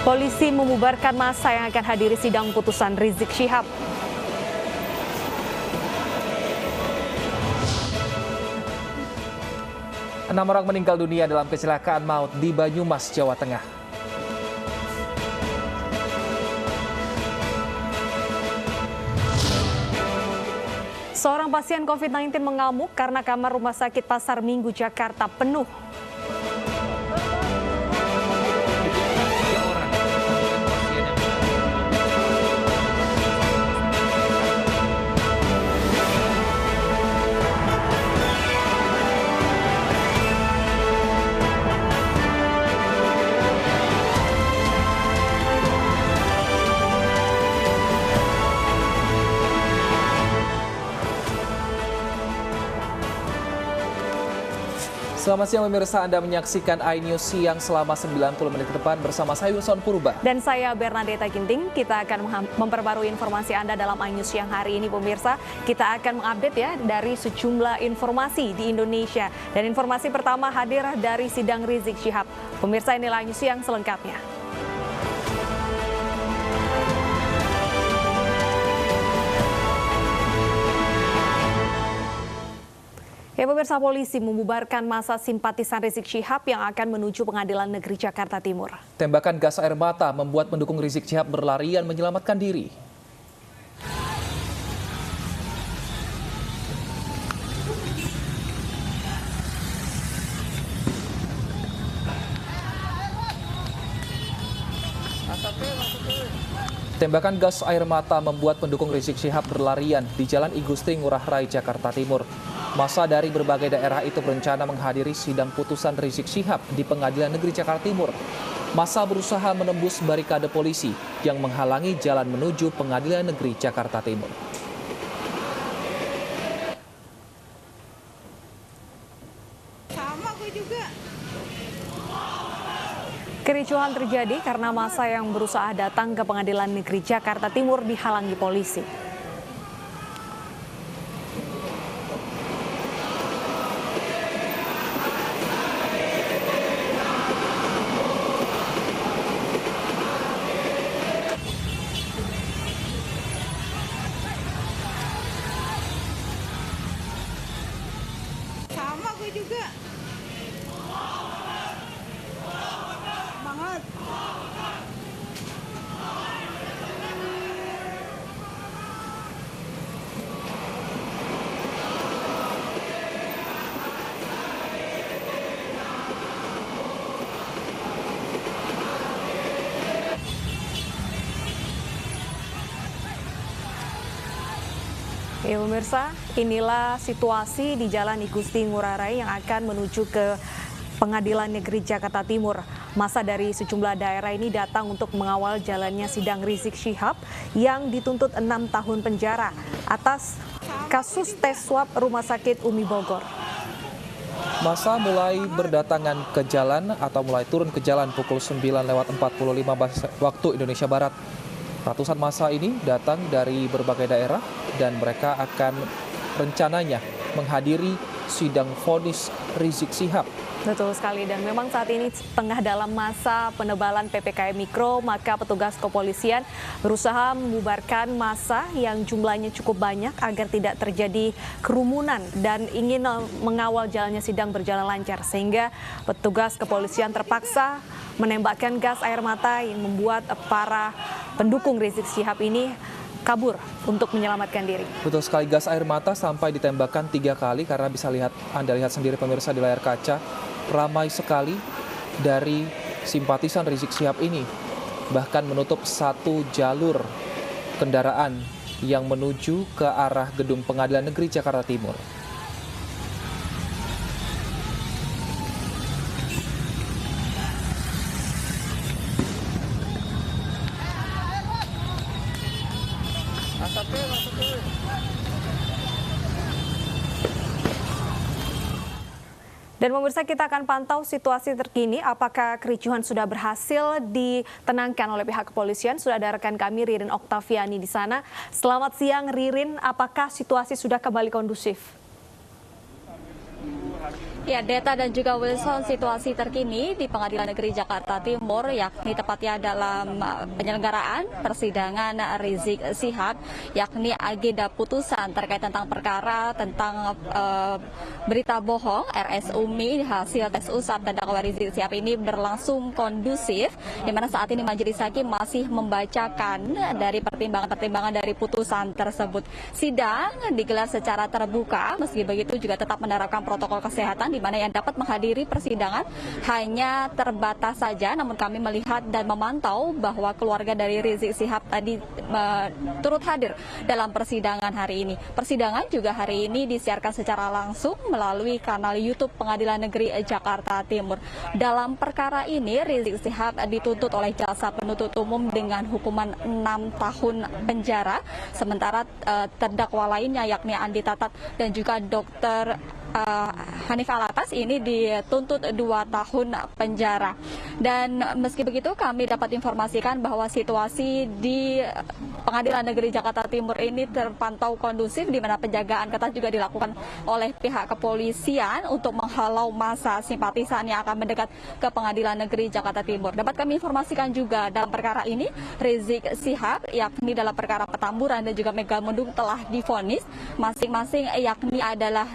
Polisi membubarkan massa yang akan hadiri sidang putusan Rizik Syihab. Enam orang meninggal dunia dalam kecelakaan maut di Banyumas, Jawa Tengah. Seorang pasien COVID-19 mengamuk karena kamar rumah sakit Pasar Minggu, Jakarta penuh. Selamat siang pemirsa, Anda menyaksikan iNews Siang selama 90 menit ke depan bersama saya Wilson Purba. Dan saya Bernadetta Ginting. Kita akan memperbarui informasi Anda dalam iNews Siang hari ini pemirsa. Kita akan mengupdate ya dari sejumlah informasi di Indonesia. Dan informasi pertama hadir dari sidang Rizik Syihab. Pemirsa, inilah iNews Siang selengkapnya. Ya pemirsa, polisi membubarkan massa simpatisan Rizik Syihab yang akan menuju Pengadilan Negeri Jakarta Timur. Tembakan gas air mata membuat pendukung Rizik Syihab berlarian menyelamatkan diri. Tembakan gas air mata membuat pendukung Rizik Syihab berlarian di Jalan I Gusti Ngurah Rai, Jakarta Timur. Massa dari berbagai daerah itu berencana menghadiri sidang putusan Rizik Syihab di Pengadilan Negeri Jakarta Timur. Massa berusaha menembus barikade polisi yang menghalangi jalan menuju Pengadilan Negeri Jakarta Timur. Sama gue juga. Kericuhan terjadi karena massa yang berusaha datang ke Pengadilan Negeri Jakarta Timur dihalangi polisi. Sama gue juga. Semangat. Ya pemirsa, inilah situasi di Jalan I Gusti Ngurah Rai yang akan menuju ke Pengadilan Negeri Jakarta Timur. Massa dari sejumlah daerah ini datang untuk mengawal jalannya sidang Rizik Syihab yang dituntut 6 tahun penjara atas kasus tes swab Rumah Sakit Umi Bogor. Massa mulai berdatangan ke jalan atau mulai turun ke jalan pukul 9:45 waktu Indonesia Barat. Ratusan massa ini datang dari berbagai daerah dan mereka akan rencananya menghadiri sidang vonis Rizik Syihab. Betul sekali, dan memang saat ini tengah dalam masa penebalan PPKM Mikro, maka petugas kepolisian berusaha membubarkan massa yang jumlahnya cukup banyak agar tidak terjadi kerumunan dan ingin mengawal jalannya sidang berjalan lancar, sehingga petugas kepolisian terpaksa menembakkan gas air mata yang membuat para pendukung Rizik Syihab ini kabur untuk menyelamatkan diri. Betul sekali, gas air mata sampai ditembakkan 3 kali karena bisa Anda lihat sendiri pemirsa di layar kaca, ramai sekali dari simpatisan Rizik Syihab ini, bahkan menutup satu jalur kendaraan yang menuju ke arah gedung Pengadilan Negeri Jakarta Timur. Dan pemirsa, kita akan pantau situasi terkini apakah kericuhan sudah berhasil ditenangkan oleh pihak kepolisian. Sudah ada rekan kami Ririn Oktaviani di sana. Selamat siang Ririn, apakah situasi sudah kembali kondusif? Ya, Deta dan juga Wilson, situasi terkini di Pengadilan Negeri Jakarta Timur, yakni tepatnya dalam penyelenggaraan persidangan Rizik Syihab, yakni agenda putusan terkait tentang perkara tentang berita bohong RS Umi hasil tes usap terdakwa Rizik Syihab ini berlangsung kondusif, di mana saat ini Majelis Hakim masih membacakan dari pertimbangan-pertimbangan dari putusan tersebut. Sidang digelar secara terbuka, meski begitu juga tetap menerapkan protokol kesehatan, di mana yang dapat menghadiri persidangan hanya terbatas saja. Namun kami melihat dan memantau bahwa keluarga dari Rizik Syihab tadi turut hadir dalam persidangan hari ini. Persidangan juga hari ini disiarkan secara langsung melalui kanal YouTube Pengadilan Negeri Jakarta Timur. Dalam perkara ini Rizik Syihab dituntut oleh jaksa penuntut umum dengan hukuman 6 tahun penjara, sementara terdakwa lainnya yakni Andi Tatat dan juga Dr. Hanif Alatas ini dituntut 2 tahun penjara. Dan meski begitu kami dapat informasikan bahwa situasi di Pengadilan Negeri Jakarta Timur ini terpantau kondusif, di mana penjagaan ketat juga dilakukan oleh pihak kepolisian untuk menghalau massa simpatisan yang akan mendekat ke Pengadilan Negeri Jakarta Timur. Dapat kami informasikan juga dalam perkara ini Rizik Syihab yakni dalam perkara Petamburan dan juga Megamendung telah divonis masing-masing yakni adalah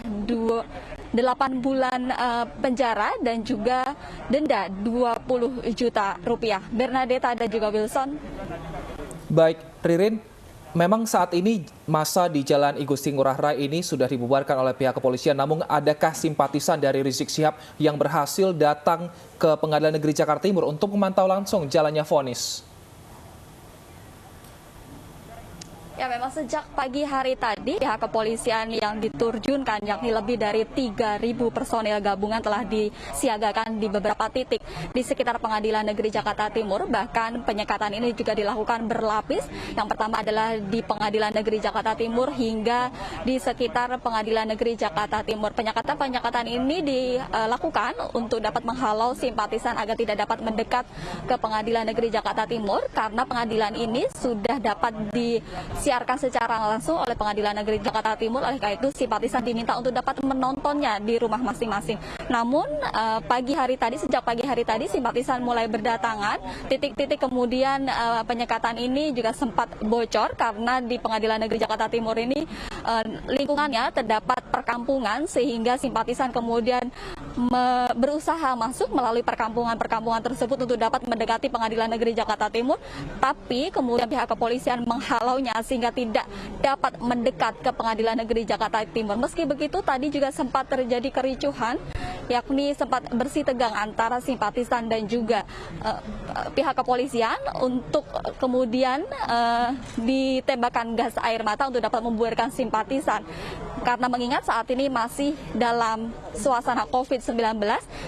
8 bulan penjara dan juga denda 20 juta rupiah. Bernadetta dan juga Wilson. Baik, Ririn, memang saat ini masa di Jalan I Gusti Ngurah Rai ini sudah dibubarkan oleh pihak kepolisian. Namun adakah simpatisan dari Rizik Syihab yang berhasil datang ke Pengadilan Negeri Jakarta Timur untuk memantau langsung jalannya vonis? Ya, memang sejak pagi hari tadi pihak kepolisian yang diturunkan yakni lebih dari 3.000 personil gabungan telah disiagakan di beberapa titik di sekitar Pengadilan Negeri Jakarta Timur. Bahkan penyekatan ini juga dilakukan berlapis. Yang pertama adalah di Pengadilan Negeri Jakarta Timur hingga di sekitar Pengadilan Negeri Jakarta Timur. Penyekatan ini dilakukan untuk dapat menghalau simpatisan agar tidak dapat mendekat ke Pengadilan Negeri Jakarta Timur, karena pengadilan ini sudah dapat disiarkan secara langsung oleh Pengadilan Negeri Jakarta Timur. Oleh karena itu simpatisan diminta untuk dapat menontonnya di rumah masing-masing. Namun sejak pagi hari tadi simpatisan mulai berdatangan. Titik-titik kemudian penyekatan ini juga sempat bocor karena di Pengadilan Negeri Jakarta Timur ini lingkungannya terdapat perkampungan, sehingga simpatisan kemudian berusaha masuk melalui perkampungan tersebut untuk dapat mendekati Pengadilan Negeri Jakarta Timur, tapi kemudian pihak kepolisian menghalaunya sehingga tidak dapat mendekat ke Pengadilan Negeri Jakarta Timur. Meski begitu tadi juga sempat terjadi kericuhan, yakni sempat bersih tegang antara simpatisan dan juga pihak kepolisian untuk kemudian ditembakkan gas air mata untuk dapat membubarkan simpatisan. Karena mengingat saat ini masih dalam suasana COVID-19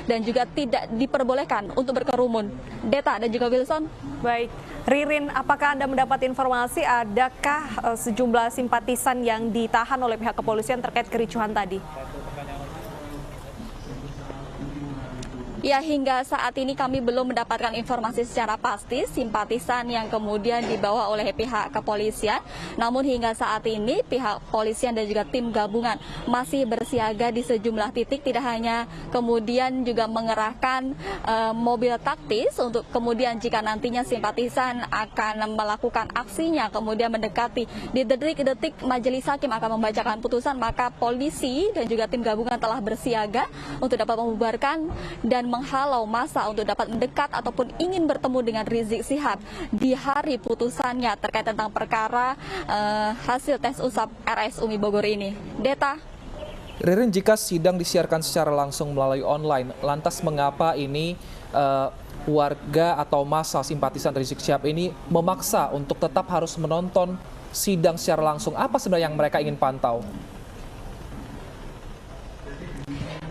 dan juga tidak diperbolehkan untuk berkerumun. Deta dan juga Wilson. Baik, Ririn, apakah Anda mendapat informasi adakah sejumlah simpatisan yang ditahan oleh pihak kepolisian terkait kericuhan tadi? Ya, hingga saat ini kami belum mendapatkan informasi secara pasti simpatisan yang kemudian dibawa oleh pihak kepolisian. Namun hingga saat ini pihak kepolisian dan juga tim gabungan masih bersiaga di sejumlah titik. Tidak hanya kemudian juga mengerahkan mobil taktis untuk kemudian jika nantinya simpatisan akan melakukan aksinya kemudian mendekati di detik-detik Majelis Hakim akan membacakan putusan, maka polisi dan juga tim gabungan telah bersiaga untuk dapat membubarkan dan menghalau massa untuk dapat mendekat ataupun ingin bertemu dengan Rizik Syihab di hari putusannya terkait tentang perkara hasil tes usap RS Umi Bogor ini. Deta. Ririn, jika sidang disiarkan secara langsung melalui online, lantas mengapa ini warga atau massa simpatisan Rizik Syihab ini memaksa untuk tetap harus menonton sidang secara langsung? Apa sebenarnya yang mereka ingin pantau?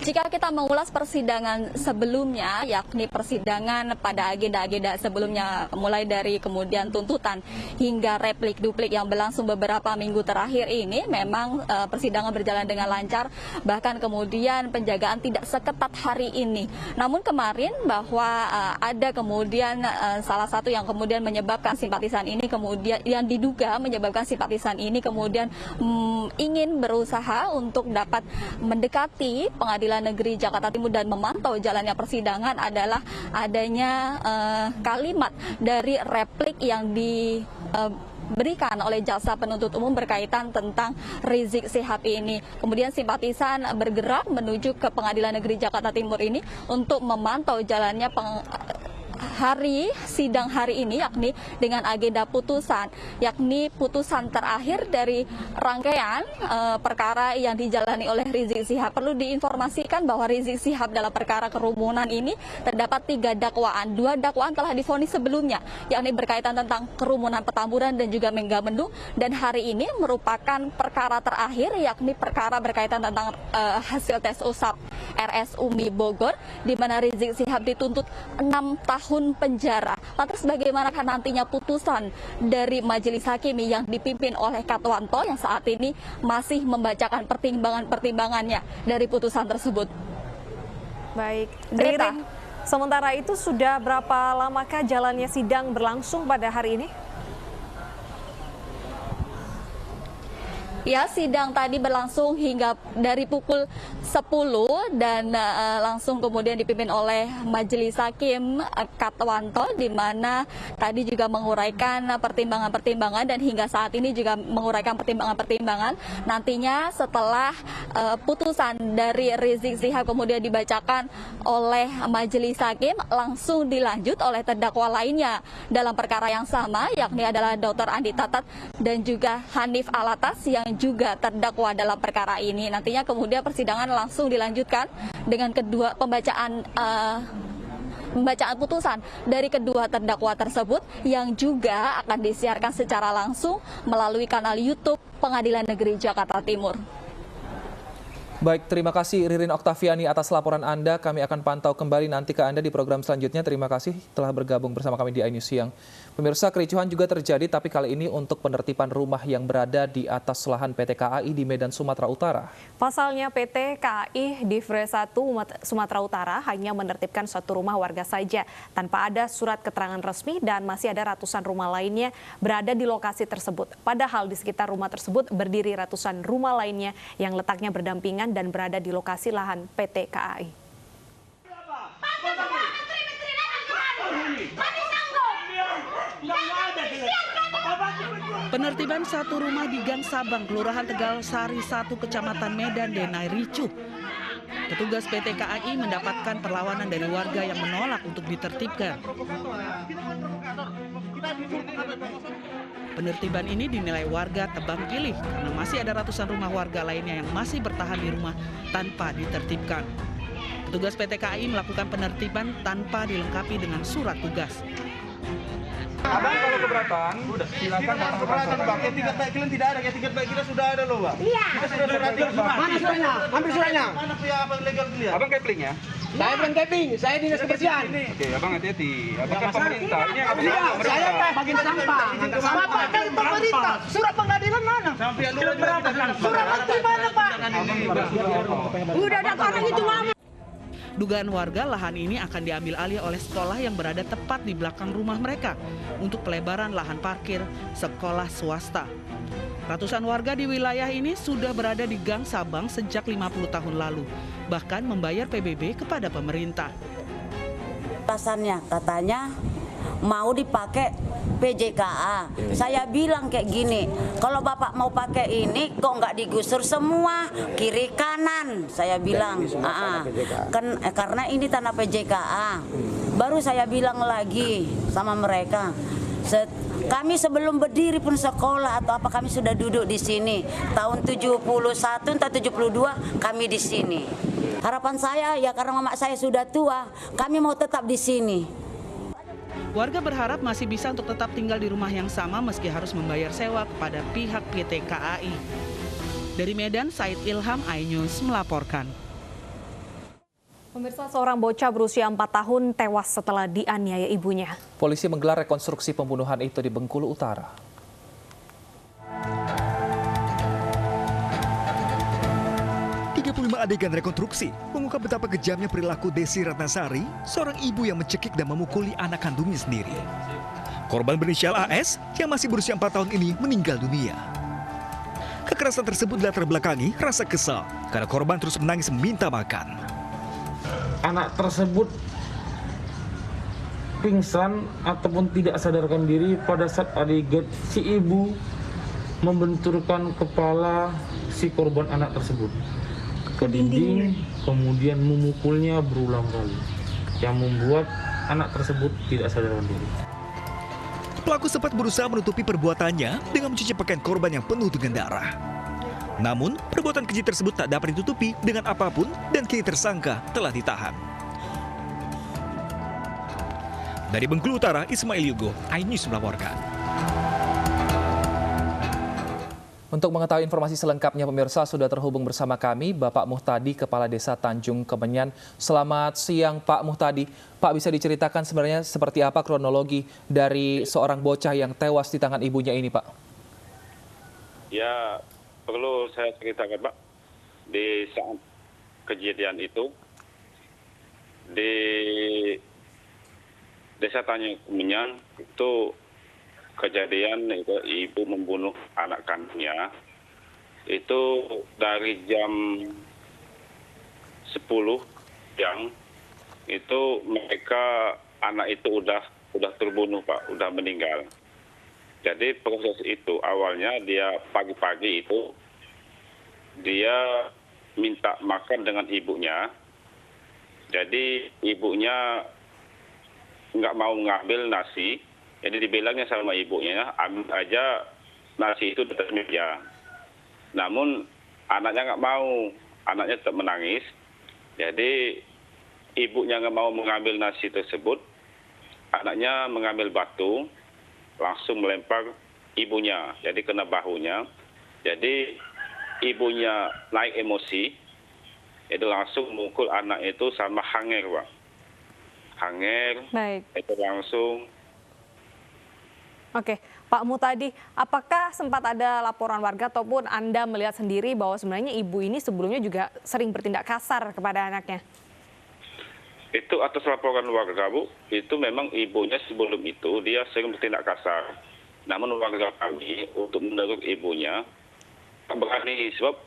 Jika kita mengulas persidangan sebelumnya, yakni persidangan pada agenda-agenda sebelumnya, mulai dari kemudian tuntutan hingga replik-duplik yang berlangsung beberapa minggu terakhir ini, memang persidangan berjalan dengan lancar, bahkan kemudian penjagaan tidak seketat hari ini. Namun kemarin bahwa ada kemudian salah satu yang kemudian menyebabkan simpatisan ini kemudian yang diduga menyebabkan simpatisan ini kemudian ingin berusaha untuk dapat mendekati Pengadilan Pengadilan Negeri Jakarta Timur dan memantau jalannya persidangan adalah adanya kalimat dari replik yang diberikan oleh jaksa penuntut umum berkaitan tentang Rizik Syihab ini. Kemudian simpatisan bergerak menuju ke Pengadilan Negeri Jakarta Timur ini untuk memantau jalannya hari sidang hari ini, yakni dengan agenda putusan, yakni putusan terakhir dari rangkaian perkara yang dijalani oleh Rizik Syihab. Perlu diinformasikan bahwa Rizik Syihab dalam perkara kerumunan ini terdapat 3 dakwaan. 2 dakwaan telah divonis sebelumnya, yakni berkaitan tentang kerumunan Petamburan dan juga Megamendung, dan hari ini merupakan perkara terakhir, yakni perkara berkaitan tentang hasil tes usap RSUMI Bogor, di mana Rizik Syihab dituntut 6 tahun penjara. Lantas bagaimanakah nantinya putusan dari majelis hakim yang dipimpin oleh Katwanto yang saat ini masih membacakan pertimbangan-pertimbangannya dari putusan tersebut? Baik, Ririn, sementara itu sudah berapa lamakah jalannya sidang berlangsung pada hari ini? Ya, sidang tadi berlangsung hingga dari pukul 10 dan langsung kemudian dipimpin oleh Majelis Hakim Katwanto, di mana tadi juga menguraikan pertimbangan-pertimbangan dan hingga saat ini juga menguraikan pertimbangan-pertimbangan. Nantinya setelah putusan dari Rizik Syihab kemudian dibacakan oleh Majelis Hakim, langsung dilanjut oleh terdakwa lainnya dalam perkara yang sama, yakni adalah Dr. Andi Tatat dan juga Hanif Alatas yang juga terdakwa dalam perkara ini. Nantinya kemudian persidangan langsung dilanjutkan dengan kedua pembacaan putusan dari kedua terdakwa tersebut yang juga akan disiarkan secara langsung melalui kanal YouTube Pengadilan Negeri Jakarta Timur. Baik, terima kasih Ririn Oktaviani atas laporan Anda. Kami akan pantau kembali nanti ke Anda di program selanjutnya. Terima kasih telah bergabung bersama kami di iNews Siang. Pemirsa, kericuhan juga terjadi, tapi kali ini untuk penertiban rumah yang berada di atas lahan PT KAI di Medan, Sumatera Utara. Pasalnya PT KAI di Divres 1 Sumatera Utara hanya menertibkan 1 rumah warga saja tanpa ada surat keterangan resmi, dan masih ada ratusan rumah lainnya berada di lokasi tersebut. Padahal di sekitar rumah tersebut berdiri ratusan rumah lainnya yang letaknya berdampingan dan berada di lokasi lahan PT KAI. Penertiban 1 rumah di Gang Sabang, Kelurahan Tegal Sari 1, Kecamatan Medan Denai ricuh. Petugas PT KAI mendapatkan perlawanan dari warga yang menolak untuk ditertibkan. Penertiban ini dinilai warga tebang pilih karena masih ada ratusan rumah warga lainnya yang masih bertahan di rumah tanpa ditertibkan. Petugas PT KAI melakukan penertiban tanpa dilengkapi dengan surat tugas. Abang kalau keberatan, silakan datang ke kantor. Bang, etiket baik kalian tidak ada, etiket baik kita sudah ada loh, Bang. Iya. Kita sudah suratin. Mana suratnya? Ambil suratnya. Mana pihak abang legal dilihat? Abang keplingnya? Saya bukan kepling, saya dinas kebersihan. Oke, abang hati-hati. Abang kan pemerintah. Ini yang pemerintah. Saya kan bagian sampah. Bapak kan pemerintah. Surat pengadilan mana? Sampai luar berapa? Surat menteri mana, Pak? Udah ada orang itu lama. Dugaan warga, lahan ini akan diambil alih oleh sekolah yang berada tepat di belakang rumah mereka untuk pelebaran lahan parkir sekolah swasta. Ratusan warga di wilayah ini sudah berada di Gang Sabang sejak 50 tahun lalu, bahkan membayar PBB kepada pemerintah. Alasannya katanya mau dipakai PJKA. Saya bilang kayak gini, kalau Bapak mau pakai ini kok nggak digusur semua kiri kanan, saya bilang. Karena ini tanah PJKA. Baru saya bilang lagi sama mereka, kami sebelum berdiri pun sekolah atau apa kami sudah duduk di sini. Tahun 71 atau 72 kami di sini. Harapan saya ya karena mama saya sudah tua, kami mau tetap di sini. Warga berharap masih bisa untuk tetap tinggal di rumah yang sama meski harus membayar sewa kepada pihak PT KAI. Dari Medan, Said Ilham, iNews melaporkan. Pemirsa, seorang bocah berusia 4 tahun tewas setelah dianiaya ibunya. Polisi menggelar rekonstruksi pembunuhan itu di Bengkulu Utara. Adegan rekonstruksi mengungkap betapa kejamnya perilaku Desi Ratnasari, seorang ibu yang mencekik dan memukuli anak kandungnya sendiri. Korban berinisial AS yang masih berusia 4 tahun ini meninggal dunia. Kekerasan tersebut dilatar belakangi rasa kesal karena korban terus menangis meminta makan. anak tersebut pingsan ataupun tidak sadarkan diri pada saat si ibu membenturkan kepala si korban anak tersebut ke dinding, kemudian memukulnya berulang kali, yang membuat anak tersebut tidak sadarkan diri. Pelaku sempat berusaha menutupi perbuatannya dengan mencuci pakaian korban yang penuh dengan darah. Namun, perbuatan keji tersebut tak dapat ditutupi dengan apapun dan kini tersangka telah ditahan. Dari Bengkulu Utara, Ismail Yugo, iNews melaporkan. Untuk mengetahui informasi selengkapnya pemirsa sudah terhubung bersama kami Bapak Muhtadi, Kepala Desa Tanjung Kemenyan. Selamat siang Pak Muhtadi. Pak, bisa diceritakan sebenarnya seperti apa kronologi dari seorang bocah yang tewas di tangan ibunya ini, Pak? Ya, perlu saya ceritakan Pak, di saat kejadian itu di Desa Tanjung Kemenyan itu kejadian itu ibu membunuh anak kandungnya itu dari jam 10 siang itu mereka anak itu udah terbunuh Pak, udah meninggal. Jadi proses itu awalnya dia pagi-pagi itu dia minta makan dengan ibunya. Jadi ibunya nggak mau ngambil nasi. Jadi dibilangnya sama ibunya, ambil aja nasi itu di atas meja. Namun anaknya nggak mau, anaknya tetap menangis. Jadi ibunya nggak mau mengambil nasi tersebut, anaknya mengambil batu, langsung melempar ibunya, jadi kena bahunya. Jadi ibunya naik emosi, itu langsung memukul anak itu sama hanger, Pak. Hanger, Baik. itu langsung. Oke, Pak Muhtadi, apakah sempat ada laporan warga ataupun Anda melihat sendiri bahwa sebenarnya ibu ini sebelumnya juga sering bertindak kasar kepada anaknya? Itu atas laporan warga, Bu, itu memang ibunya sebelum itu dia sering bertindak kasar. Namun warga kami untuk menegur ibunya tak berani, sebab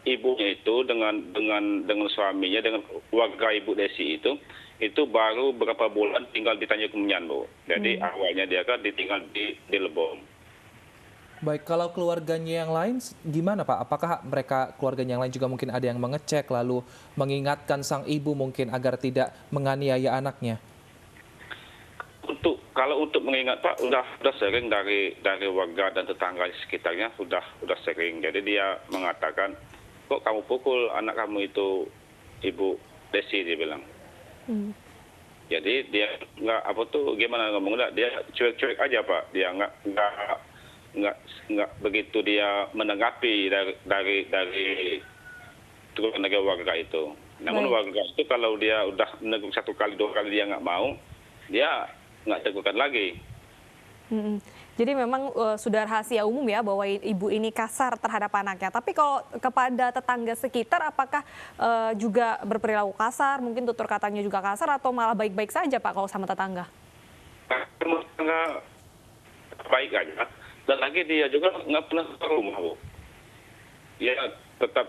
ibunya itu dengan suaminya, dengan warga Ibu Desi itu baru berapa bulan tinggal di Tanjung Kemenyan, Bu. Jadi awalnya dia kan ditinggal di Lebong. Baik, kalau keluarganya yang lain gimana Pak? Apakah mereka keluarganya yang lain juga mungkin ada yang mengecek lalu mengingatkan sang ibu mungkin agar tidak menganiaya anaknya? Kalau untuk mengingat Pak, udah sering dari warga dan tetangga di sekitarnya udah sering. Jadi dia mengatakan, kok kamu pukul anak kamu itu, Ibu Desi, dia bilang. Jadi dia gimana ngomongnya, dia cuek-cuek aja Pak. Dia nggak begitu dia menanggapi dari tenaga warga itu. Namun warga itu kalau dia udah menegur 1 kali 2 kali dia nggak mau, dia nggak tegurkan lagi. Jadi memang sudah rahasia umum ya bahwa ibu ini kasar terhadap anaknya. Tapi kalau kepada tetangga sekitar, apakah juga berperilaku kasar? Mungkin tutur katanya juga kasar atau malah baik-baik saja Pak kalau sama tetangga? Tetangga baik aja. Dan lagi dia juga nggak pernah ke rumah, Bu. Dia tetap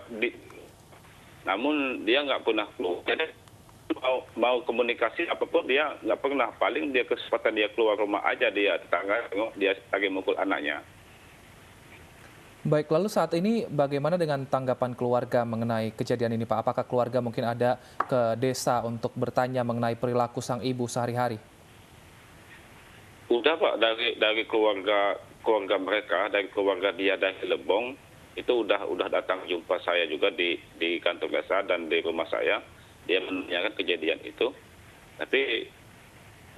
namun dia nggak pernah keluar. Jadi mau komunikasi apapun dia nggak pernah. Paling dia kesempatan dia keluar rumah aja dia tetangga dia lagi mukul anaknya. Baik, lalu saat ini bagaimana dengan tanggapan keluarga mengenai kejadian ini Pak? Apakah keluarga mungkin ada ke desa untuk bertanya mengenai perilaku sang ibu sehari-hari? Udah Pak, dari keluarga mereka, dari keluarga dia dari Lebong itu udah datang jumpa saya juga di kantor desa dan di rumah saya. Dia menanyakan kejadian itu, tapi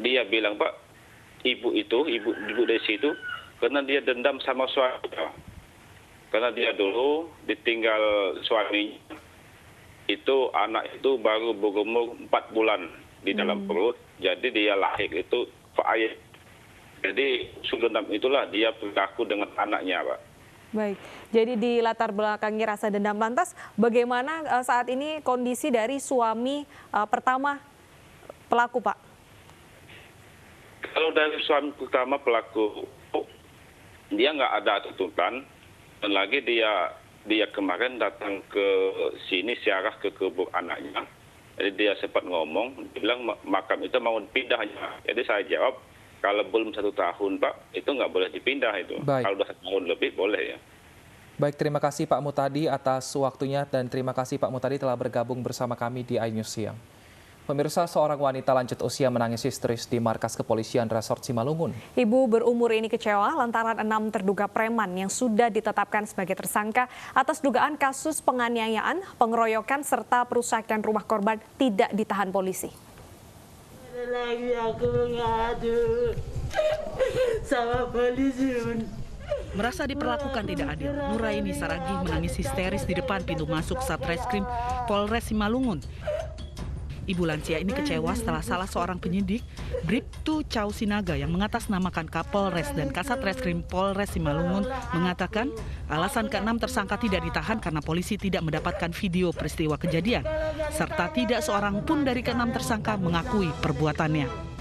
dia bilang Pak, ibu Desi itu karena dia dendam sama suaminya, karena dia dulu ditinggal suaminya, itu anak itu baru berumur 4 bulan di dalam perut, jadi dia lahir itu Pak ayah. Jadi dendam itulah dia berlaku dengan anaknya Pak. Baik, jadi di latar belakangi rasa dendam, lantas bagaimana saat ini kondisi dari suami pertama pelaku Pak? Kalau dari suami pertama pelaku, dia nggak ada tuntutan, dan lagi dia kemarin datang ke sini siarah ke kubur anaknya. Jadi dia sempat ngomong, dia bilang makam itu mau dipindah aja. Jadi saya jawab, kalau belum 1 tahun Pak, itu nggak boleh dipindah itu. Baik. Kalau udah 1 tahun lebih boleh ya. Baik, terima kasih Pak Mutadi atas waktunya dan terima kasih Pak Mutadi telah bergabung bersama kami di iNews Siang. Pemirsa, seorang wanita lanjut usia menangis histeris di markas kepolisian Resort Simalungun. Ibu berumur ini kecewa lantaran 6 terduga preman yang sudah ditetapkan sebagai tersangka atas dugaan kasus penganiayaan, pengeroyokan, serta perusakan rumah korban tidak ditahan polisi. Lagi aku ngadu sama polisi. Merasa diperlakukan tidak adil, Nuraini Saragih menangis histeris di depan pintu masuk Satreskrim Polres Simalungun. Ibu lansia ini kecewa setelah salah seorang penyidik, Bribtu Chow Sinaga yang mengatasnamakan Kapolres dan Kasat Reskrim Polres Simalungun mengatakan alasan ke-6 tersangka tidak ditahan karena polisi tidak mendapatkan video peristiwa kejadian, serta tidak seorang pun dari ke-6 tersangka mengakui perbuatannya.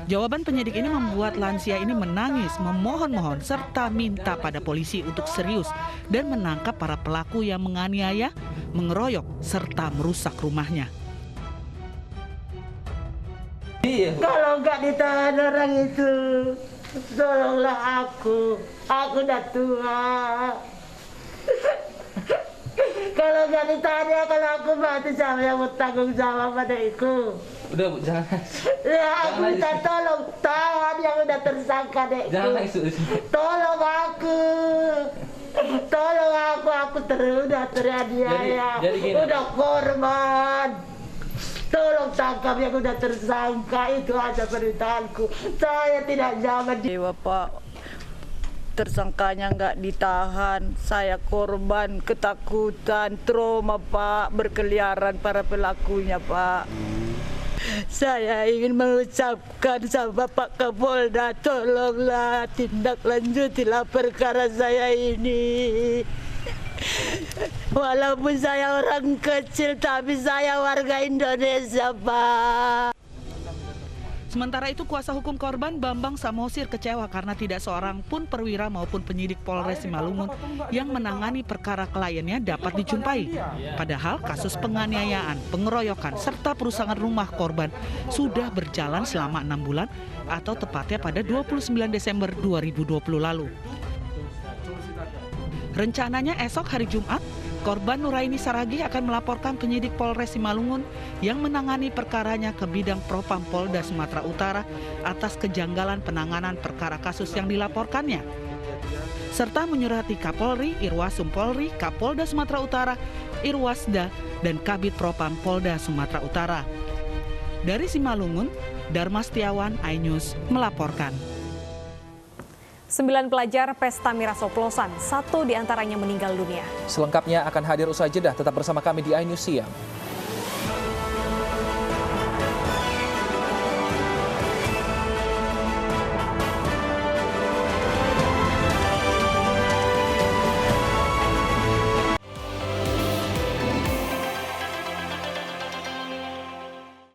Jawaban penyidik ini membuat lansia ini menangis, memohon-mohon, serta minta pada polisi untuk serius dan menangkap para pelaku yang menganiaya, mengeroyok, serta merusak rumahnya. Kalau nggak ditahan orang itu, tolonglah aku udah tua. Kalau nggak ditahan ya, kalau aku mati siapa yang mau tanggung jawab pada itu? Udah Bu, jangan. Ya aku minta tolong, tahan yang udah tersangka dek. Jangan nangis. Tolong aku udah teraniaya, udah korban. Tolong tangkap yang udah tersangka, itu aja permintaanku. Saya tidak nyaman. Pak, tersangkanya nggak ditahan. Saya korban ketakutan, trauma Pak, berkeliaran para pelakunya Pak. Saya ingin mengucapkan sama Pak Kapolda, tolonglah tindak lanjutilah perkara saya ini. Walaupun saya orang kecil, tapi saya warga Indonesia, Pak. Sementara itu, kuasa hukum korban Bambang Samosir kecewa karena tidak seorang pun perwira maupun penyidik Polres Simalungun yang menangani perkara kliennya dapat dijumpai. Padahal kasus penganiayaan, pengeroyokan, serta perusakan rumah korban sudah berjalan selama 6 bulan atau tepatnya pada 29 Desember 2020 lalu. Rencananya esok hari Jumat, korban Nuraini Saragih akan melaporkan penyidik Polres Simalungun yang menangani perkaranya ke bidang Propam Polda Sumatera Utara atas kejanggalan penanganan perkara kasus yang dilaporkannya, serta menyurati Kapolri, Irwasum Polri, Kapolda Sumatera Utara, Irwasda, dan Kabid Propam Polda Sumatera Utara. Dari Simalungun, Dharma Setiawan, iNews melaporkan. 9 pelajar pesta miras oplosan, 1 diantaranya meninggal dunia. Selengkapnya akan hadir usai jeda, tetap bersama kami di iNews Siang.